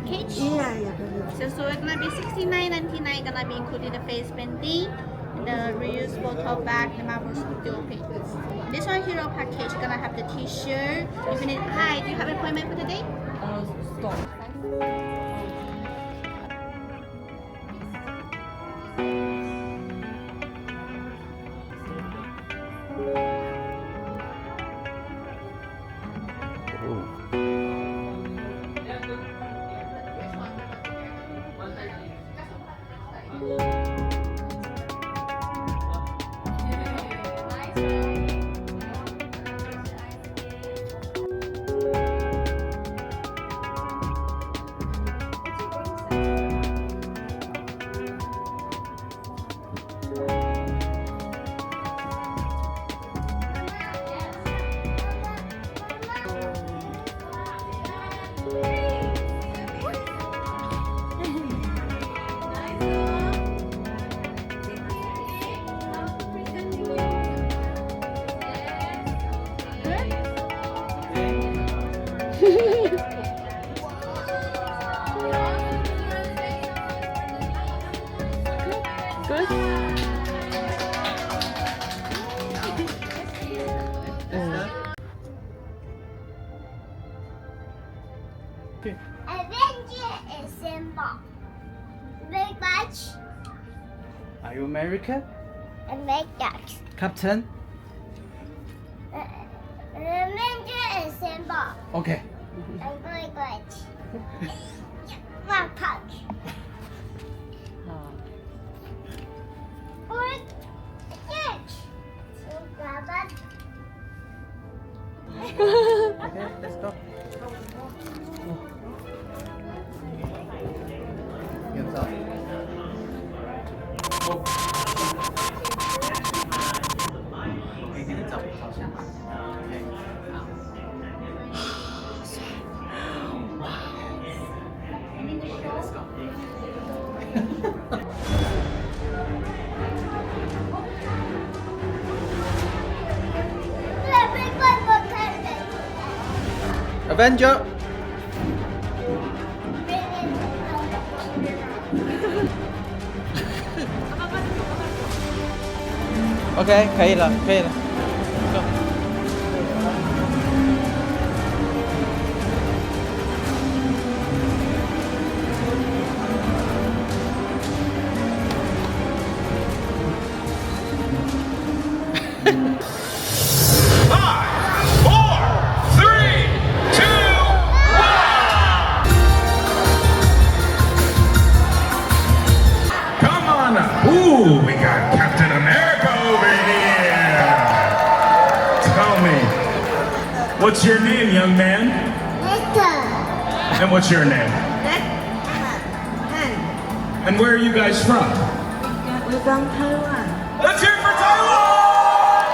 package? Yeah. So it's gonna be $69.99. Gonna be including the face painting, the reusable tote bag, the Marvel Studio paint. This one hero package gonna have the T-shirt. If you need, hi, do you have an appointment for today? Stop. Good. Avenger assemble. Big batch Are you American? and make that. Captain? Avenger assemble. Okay. And big batch. One punch. Or catch. So grab it. Okay, let's go. Hands up. Big one more time. Avenger. OK， 可以了，可以了。Go. Ooh, we got Captain America over here. Tell me, what's your name, young man? And what's your name? And where are you guys from? We're from Taiwan. Let's hear it for Taiwan!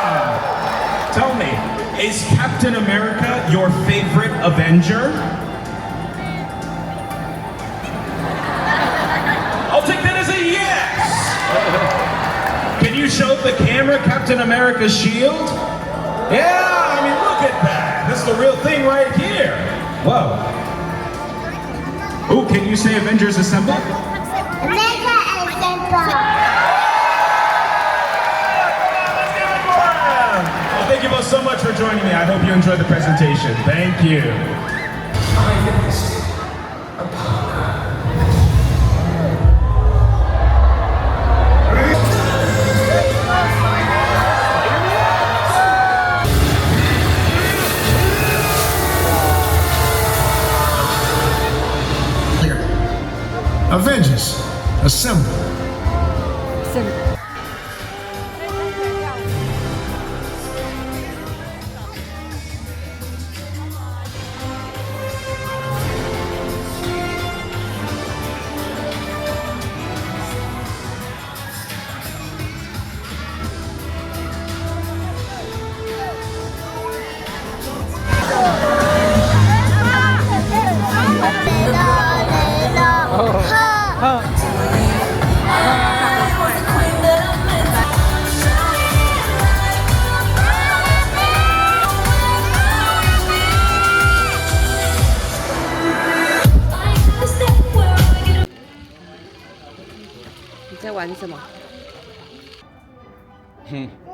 Yeah! Tell me, is Captain America your favorite Avenger? I'll take that as a yes! Can you show the camera Captain America's shield? Yeah, I mean, look at that. That's the real thing right here. Whoa. Ooh, can you say Avengers Assemble? Avenger assemble. Well, thank you both so much for joining me. I hope you enjoyed the presentation. Thank you. Avengers, assemble. 玩什么？哼。